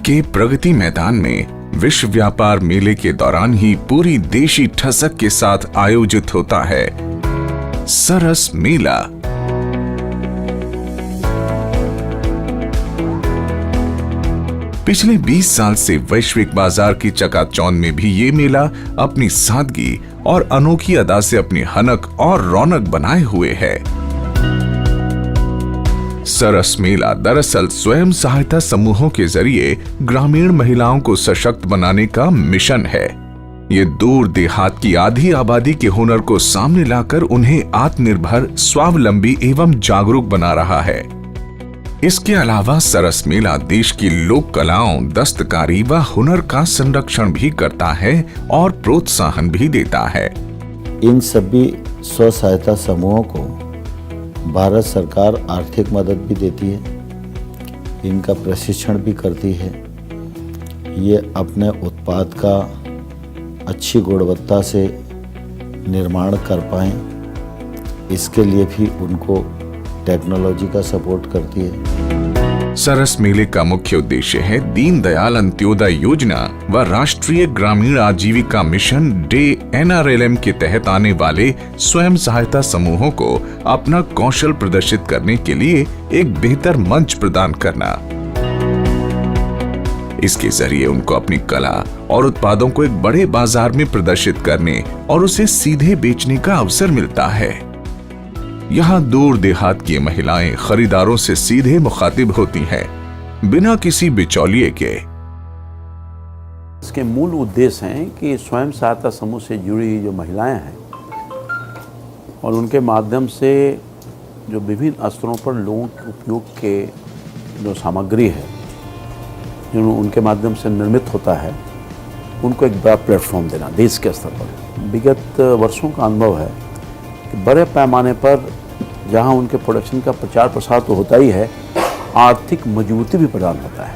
के प्रगति मैदान में विश्व व्यापार मेले के दौरान ही पूरी देशी ठसक के साथ आयोजित होता है सरस मेला। पिछले 20 साल से वैश्विक बाजार की चकाचौंध में भी ये मेला अपनी सादगी और अनोखी अदा से अपनी हनक और रौनक बनाए हुए है। सरस मेला दरअसल स्वयं सहायता समूहों के जरिए ग्रामीण महिलाओं को सशक्त बनाने का मिशन है। ये दूर देहात की आधी आबादी के हुनर को सामने लाकर उन्हें आत्मनिर्भर, स्वावलंबी एवं जागरूक बना रहा है। इसके अलावा सरस मेला देश की लोक कलाओं, दस्तकारी व हुनर का संरक्षण भी करता है और प्रोत्साहन भी देता है। इन सभी स्व सहायता समूहों को भारत सरकार आर्थिक मदद भी देती है, इनका प्रशिक्षण भी करती है। ये अपने उत्पाद का अच्छी गुणवत्ता से निर्माण कर पाएं, इसके लिए भी उनको टेक्नोलॉजी का सपोर्ट करती है। सरस मेले का मुख्य उद्देश्य है दीनदयाल अंत्योदय योजना व राष्ट्रीय ग्रामीण आजीविका मिशन डे NRLM के तहत आने वाले स्वयं सहायता समूहों को अपना कौशल प्रदर्शित करने के लिए एक बेहतर मंच प्रदान करना। इसके जरिए उनको अपनी कला और उत्पादों को एक बड़े बाजार में प्रदर्शित करने और उसे सीधे बेचने का अवसर मिलता है। यहाँ दूर देहात की महिलाएं खरीदारों से सीधे मुखातिब होती हैं, बिना किसी बिचौलिए के। इसके मूल उद्देश्य हैं कि स्वयं सहायता समूह से जुड़ी जो महिलाएं हैं और उनके माध्यम से जो विभिन्न स्तरों पर लोगों के उपयोग के जो सामग्री है जो उनके माध्यम से निर्मित होता है, उनको एक बड़ा प्लेटफॉर्म देना देश के स्तर पर। विगत वर्षों का अनुभव है कि बड़े पैमाने पर जहां उनके प्रोडक्शन का प्रचार प्रसार तो होता ही है, आर्थिक मजबूती भी प्रदान होता है।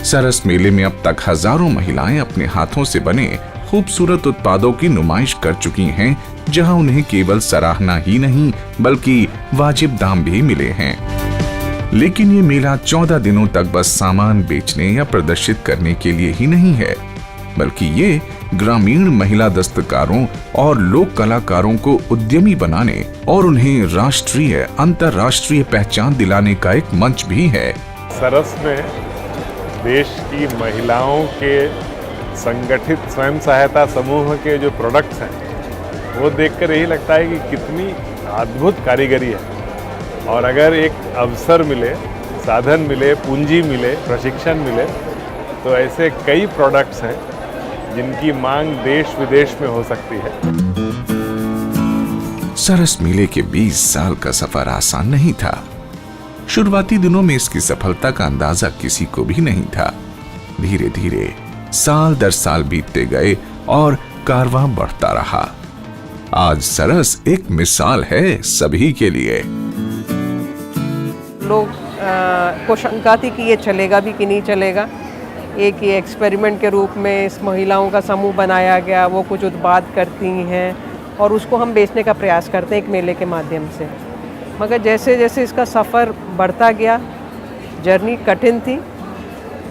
सरस मेले में अब तक हजारों महिलाएं अपने हाथों से बने खूबसूरत उत्पादों की नुमाइश कर चुकी हैं, जहां उन्हें केवल सराहना ही नहीं बल्कि वाजिब दाम भी मिले हैं। लेकिन ये मेला 14 दिनों तक बस सामान बेचने या प्रदर्शित करने के लिए ही नहीं है, बल्कि ये ग्रामीण महिला दस्तकारों और लोक कलाकारों को उद्यमी बनाने और उन्हें राष्ट्रीय, अंतर्राष्ट्रीय पहचान दिलाने का एक मंच भी है। सरस में देश की महिलाओं के संगठित स्वयं सहायता समूह के जो प्रोडक्ट्स हैं, वो देखकर यही लगता है कि कितनी अद्भुत कारीगरी है। और अगर एक अवसर मिले, साधन मिले, पूंजी मिले, प्रशिक्षण मिले, तो ऐसे कई प्रोडक्ट्स हैं जिनकी मांग देश विदेश में हो सकती है। सरस मेले के 20 साल का सफर आसान नहीं था। शुरुआती दिनों में इसकी सफलता का अंदाजा किसी को भी नहीं था। धीरे धीरे साल दर साल बीतते गए और कारवां बढ़ता रहा। आज सरस एक मिसाल है सभी के लिए। लोग को शंका थी कि ये चलेगा भी कि नहीं चलेगा। एक ये एक्सपेरिमेंट के रूप में इस महिलाओं का समूह बनाया गया, वो कुछ उत्पाद करती हैं और उसको हम बेचने का प्रयास करते हैं एक मेले के माध्यम से। मगर जैसे जैसे इसका सफ़र बढ़ता गया, जर्नी कठिन थी,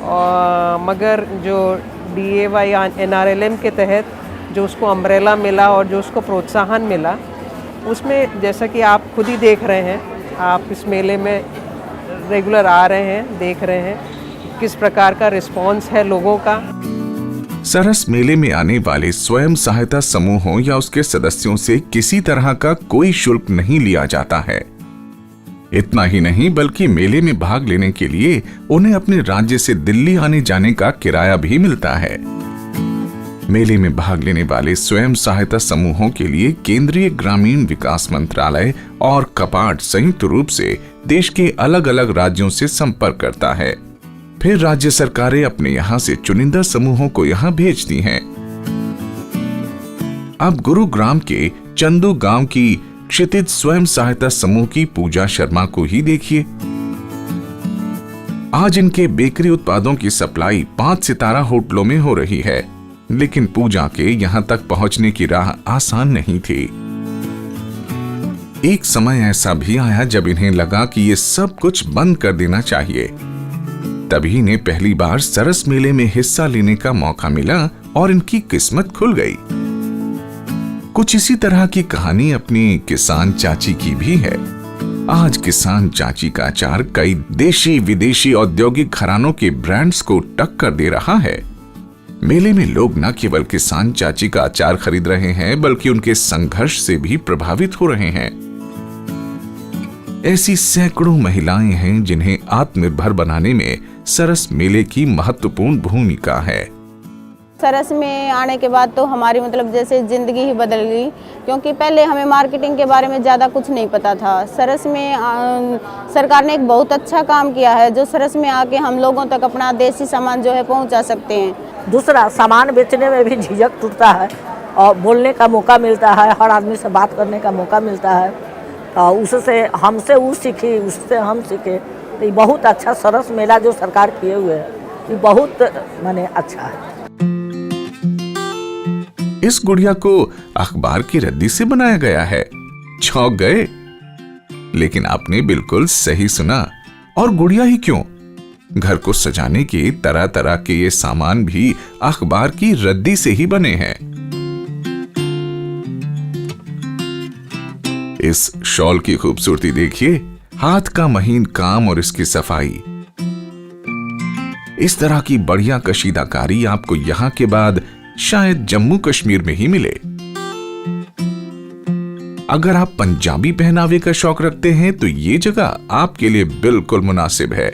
और मगर जो DAY या NRLM के तहत जो उसको अम्ब्रेला मिला और जो उसको प्रोत्साहन मिला, उसमें जैसा कि आप खुद ही देख रहे हैं, आप इस मेले में रेगुलर आ रहे हैं, देख रहे हैं किस प्रकार का रिस्पॉन्स है लोगों का। सरस मेले में आने वाले स्वयं सहायता समूहों या उसके सदस्यों से किसी तरह का कोई शुल्क नहीं लिया जाता है। इतना ही नहीं बल्कि मेले में भाग लेने के लिए उन्हें अपने राज्य से दिल्ली आने जाने का किराया भी मिलता है। मेले में भाग लेने वाले स्वयं सहायता समूहों के लिए केंद्रीय ग्रामीण विकास मंत्रालय और कपाट संयुक्त रूप से देश के अलग अलग राज्यों से संपर्क करता है। फिर राज्य सरकारें अपने यहाँ से चुनिंदा समूहों को यहाँ भेजती हैं। अब गुरुग्राम के चंदू गांव की क्षितिज स्वयं सहायता समूह की पूजा शर्मा को ही देखिए। आज इनके बेकरी उत्पादों की सप्लाई 5 सितारा होटलों में हो रही है, लेकिन पूजा के यहाँ तक पहुँचने की राह आसान नहीं थी। एक समय ऐसा भी आया जब इन्हें लगा कि ये सब कुछ बंद कर देना चाहिए। तभी इन्हें पहली बार सरस मेले में हिस्सा लेने का मौका मिला और इनकी किस्मत खुल गई। कुछ इसी तरह की कहानी अपनी किसान चाची की भी है। आज किसान चाची का अचार कई देशी विदेशी औद्योगिक घरानों के ब्रांड्स को टक्कर दे रहा है। मेले में लोग न केवल किसान चाची का अचार खरीद रहे हैं बल्कि उनके संघर्ष से भी प्रभावित हो रहे हैं। ऐसी सैकड़ों महिलाएं हैं जिन्हें आत्मनिर्भर बनाने में सरस मेले की महत्वपूर्ण भूमिका है। सरस में आने के बाद तो हमारी मतलब जैसे ज़िंदगी ही बदल गई, क्योंकि पहले हमें मार्केटिंग के बारे में ज़्यादा कुछ नहीं पता था। सरस में सरकार ने एक बहुत अच्छा काम किया है, जो सरस में आके हम लोगों तक अपना देसी सामान जो है पहुंचा सकते हैं। दूसरा, सामान बेचने में भी झिझक टूटता है और बोलने का मौका मिलता है, हर आदमी से बात करने का मौका मिलता है। उससे हमसे वो सीखी, उससे हम सीखे। तो ये बहुत अच्छा सरस मेला जो सरकार किए हुए है, ये बहुत माने अच्छा है। इस गुड़िया को अखबार की रद्दी से बनाया गया है। चौंक गए? लेकिन आपने बिल्कुल सही सुना। और गुड़िया ही क्यों, घर को सजाने के तरह तरह के ये सामान भी अखबार की रद्दी से ही बने हैं। इस शॉल की खूबसूरती देखिए, हाथ का महीन काम और इसकी सफाई। इस तरह की बढ़िया कशीदाकारी आपको यहां के बाद शायद जम्मू कश्मीर में ही मिले। अगर आप पंजाबी पहनावे का शौक रखते हैं तो ये जगह आपके लिए बिल्कुल मुनासिब है।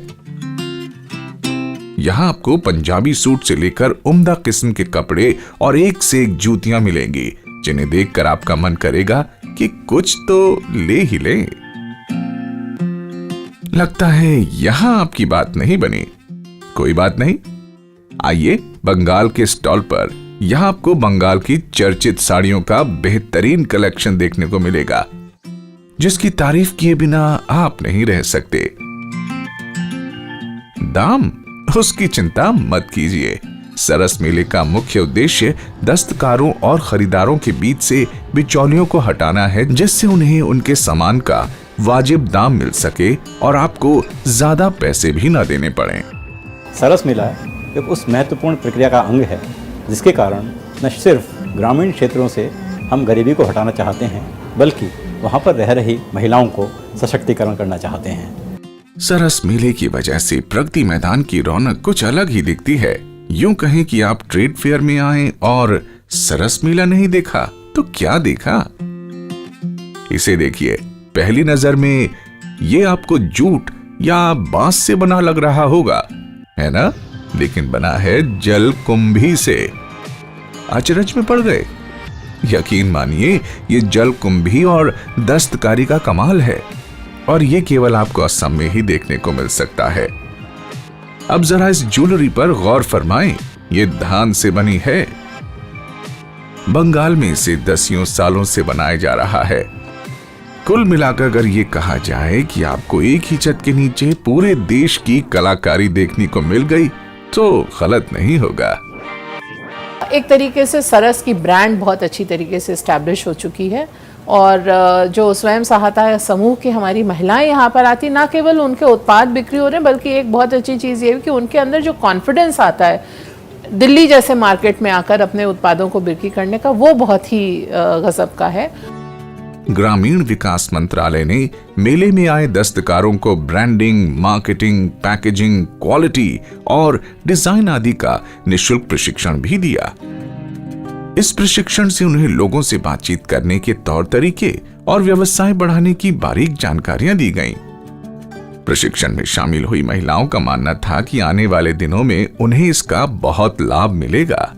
यहां आपको पंजाबी सूट से लेकर उम्दा किस्म के कपड़े और एक से एक जूतियां मिलेंगी, जिन्हें देखकर आपका मन करेगा कि कुछ तो ले ही ले। लगता है यहां आपकी बात नहीं बनी। कोई बात नहीं, आइए बंगाल के स्टॉल पर। यहां आपको बंगाल की चर्चित साड़ियों का बेहतरीन कलेक्शन देखने को मिलेगा, जिसकी तारीफ किए बिना आप नहीं रह सकते। दाम, उसकी चिंता मत कीजिए। सरस मेले का मुख्य उद्देश्य दस्तकारों और खरीदारों के बीच से बिचौलियों को हटाना है, जिससे उन्हें उनके सामान का वाजिब दाम मिल सके और आपको ज्यादा पैसे भी ना देने पड़े। सरस मेला एक उस महत्वपूर्ण प्रक्रिया का अंग है जिसके कारण न सिर्फ ग्रामीण क्षेत्रों से हम गरीबी को हटाना चाहते हैं, बल्कि वहां पर रह रही महिलाओं को सशक्तिकरण करना चाहते हैं। सरस मेले की वजह से प्रगति मैदान की रौनक कुछ अलग ही दिखती है। यूं कहें कि आप ट्रेड फेयर में आए और सरस मेला नहीं देखा तो क्या देखा? इसे देखिए, पहली नजर में ये आपको जूट या बांस से बना लग रहा होगा, है ना? लेकिन बना है जल कुंभी से। अचरज में पड़ गए? यकीन मानिए, ये जल कुंभी और दस्तकारी का कमाल है, और ये केवल आपको असम में ही देखने को मिल सकता है। अब जरा इस ज्वेलरी पर गौर फरमाएं, ये धान से बनी है। बंगाल में इसे दसियों सालों से बनाया जा रहा है। कुल मिलाकर अगर ये कहा जाए कि आपको एक ही छत के नीचे पूरे देश की कलाकारी देखने को मिल गई तो गलत नहीं होगा। एक तरीके से सरस की ब्रांड बहुत अच्छी तरीके से एस्टैब्लिश हो चुकी है, और जो स्वयं सहायता समूह की हमारी महिलाएं यहाँ पर आती, ना केवल उनके उत्पाद बिक्री हो रहे हैं, बल्कि एक बहुत अच्छी चीज़ ये है कि उनके अंदर जो कॉन्फिडेंस आता है दिल्ली जैसे मार्केट में आकर अपने उत्पादों को बिक्री करने का, वो बहुत ही गजब का है। ग्रामीण विकास मंत्रालय ने मेले में आए दस्तकारों को ब्रांडिंग, मार्केटिंग, पैकेजिंग, क्वालिटी और डिजाइन आदि का निःशुल्क प्रशिक्षण भी दिया। इस प्रशिक्षण से उन्हें लोगों से बातचीत करने के तौर तरीके और व्यवसाय बढ़ाने की बारीक जानकारियां दी गईं। प्रशिक्षण में शामिल हुई महिलाओं का मानना था कि आने वाले दिनों में उन्हें इसका बहुत लाभ मिलेगा।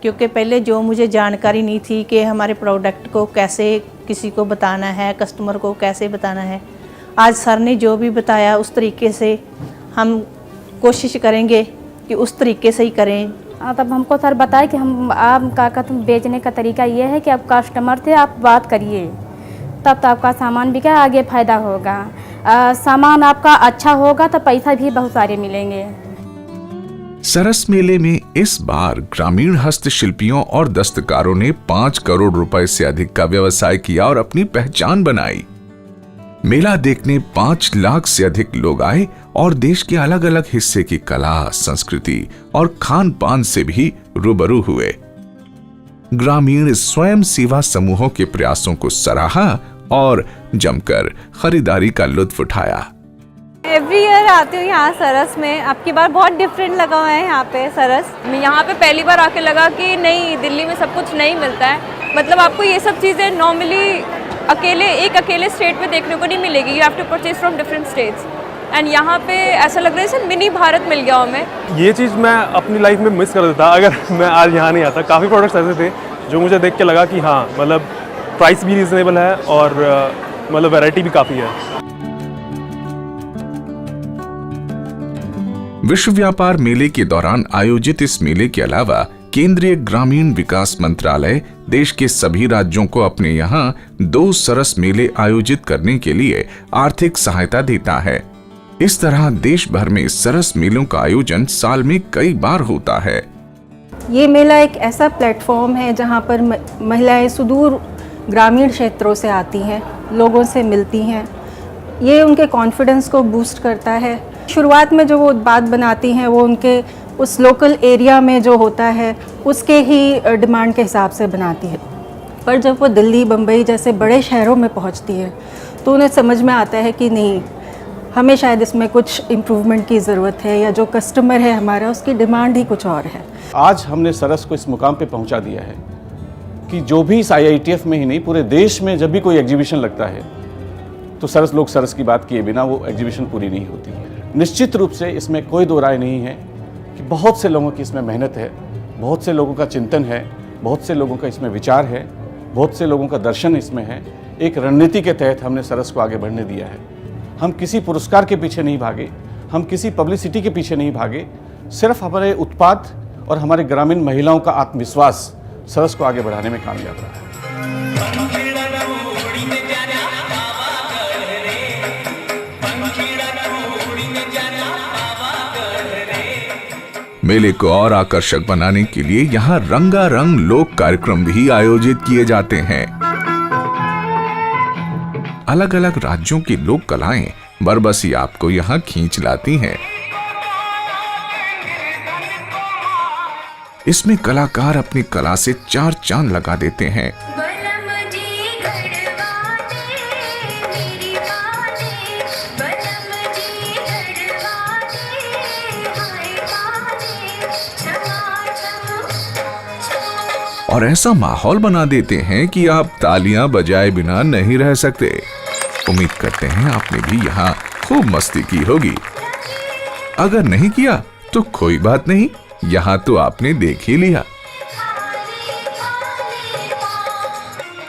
क्योंकि पहले जो मुझे जानकारी नहीं थी कि हमारे प्रोडक्ट को कैसे किसी को बताना है, कस्टमर को कैसे बताना है, आज सर ने जो भी बताया उस तरीके से हम कोशिश करेंगे कि उस तरीके से ही करें। तब हमको सर बताया कि हम आपका बेचने का तरीका ये है कि आप कस्टमर से आप बात करिए, तब तो आपका सामान बिका, आगे फ़ायदा होगा। सामान आपका अच्छा होगा तो पैसा भी बहुत सारे मिलेंगे। सरस मेले में इस बार ग्रामीण हस्तशिल्पियों और दस्तकारों ने 5 करोड़ रुपए से अधिक का व्यवसाय किया और अपनी पहचान बनाई। मेला देखने 5 लाख से अधिक लोग आए और देश के अलग अलग हिस्से की कला, संस्कृति और खान पान से भी रूबरू हुए। ग्रामीण स्वयं सेवा समूहों के प्रयासों को सराहा और जमकर खरीदारी का लुत्फ उठाया। एवरी ईयर आती हूँ यहाँ सरस में, आपकी बार बहुत डिफरेंट लगा हुआ है यहाँ पे सरस। यहाँ पे पहली बार आके लगा कि नहीं, दिल्ली में सब कुछ नहीं मिलता है। मतलब आपको ये सब चीज़ें नॉर्मली एक अकेले स्टेट में देखने को नहीं मिलेगी। You have to purchase from different states and यहाँ पे ऐसा लग रहा है जैसे मिनी भारत मिल गया हमें। ये चीज़ मैं अपनी लाइफ में मिस कर देता अगर मैं आज यहाँ नहीं आता। काफ़ी प्रोडक्ट्स ऐसे थे जो मुझे देख के लगा कि हाँ, मतलब प्राइस भी रीजनेबल है और मतलब वैरायटी भी काफ़ी है। विश्व व्यापार मेले के दौरान आयोजित इस मेले के अलावा केंद्रीय ग्रामीण विकास मंत्रालय देश के सभी राज्यों को अपने यहाँ 2 सरस मेले आयोजित करने के लिए आर्थिक सहायता देता है। इस तरह देश भर में सरस मेलों का आयोजन साल में कई बार होता है। ये मेला एक ऐसा प्लेटफॉर्म है जहाँ पर महिलाएं सुदूर ग्रामीण क्षेत्रों से आती हैं, लोगों से मिलती हैं। ये उनके कॉन्फिडेंस को बूस्ट करता है। शुरुआत में जो वो उत्पाद बनाती हैं वो उनके उस लोकल एरिया में जो होता है उसके ही डिमांड के हिसाब से बनाती है। पर जब वो दिल्ली, बम्बई जैसे बड़े शहरों में पहुंचती है तो उन्हें समझ में आता है कि नहीं, हमें शायद इसमें कुछ इम्प्रूवमेंट की ज़रूरत है, या जो कस्टमर है हमारा उसकी डिमांड ही कुछ और है। आज हमने सरस को इस मुकाम पे पहुंचा दिया है कि जो भी इस IITF में ही नहीं, पूरे देश में जब भी कोई एग्जीबिशन लगता है तो सरस की बात किए बिना वो एग्जीबिशन पूरी नहीं होती है। निश्चित रूप से इसमें कोई दो राय नहीं है कि बहुत से लोगों की इसमें मेहनत है, बहुत से लोगों का चिंतन है, बहुत से लोगों का इसमें विचार है, बहुत से लोगों का दर्शन इसमें है। एक रणनीति के तहत हमने सरस को आगे बढ़ने दिया है। हम किसी पुरस्कार के पीछे नहीं भागे, हम किसी पब्लिसिटी के पीछे नहीं भागे। सिर्फ हमारे उत्पाद और हमारे ग्रामीण महिलाओं का आत्मविश्वास सरस को आगे बढ़ाने में कामयाब रहा है। मेले को और आकर्षक बनाने के लिए यहाँ रंगारंग लोक कार्यक्रम भी आयोजित किए जाते हैं। अलग अलग राज्यों की लोक कलाएं बरबसी आपको यहाँ खींच लाती हैं। इसमें कलाकार अपनी कला से 4 चांद लगा देते हैं। और ऐसा माहौल बना देते हैं कि आप तालियां बजाए बिना नहीं रह सकते। उम्मीद करते हैं आपने भी यहाँ खूब मस्ती की होगी। अगर नहीं किया तो कोई बात नहीं, यहाँ तो आपने देख ही लिया।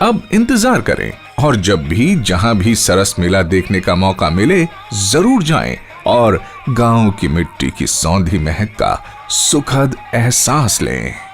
अब इंतजार करें और जब भी जहां भी सरस मेला देखने का मौका मिले जरूर जाएं और गांव की मिट्टी की सौंधी महक का सुखद एहसास लें।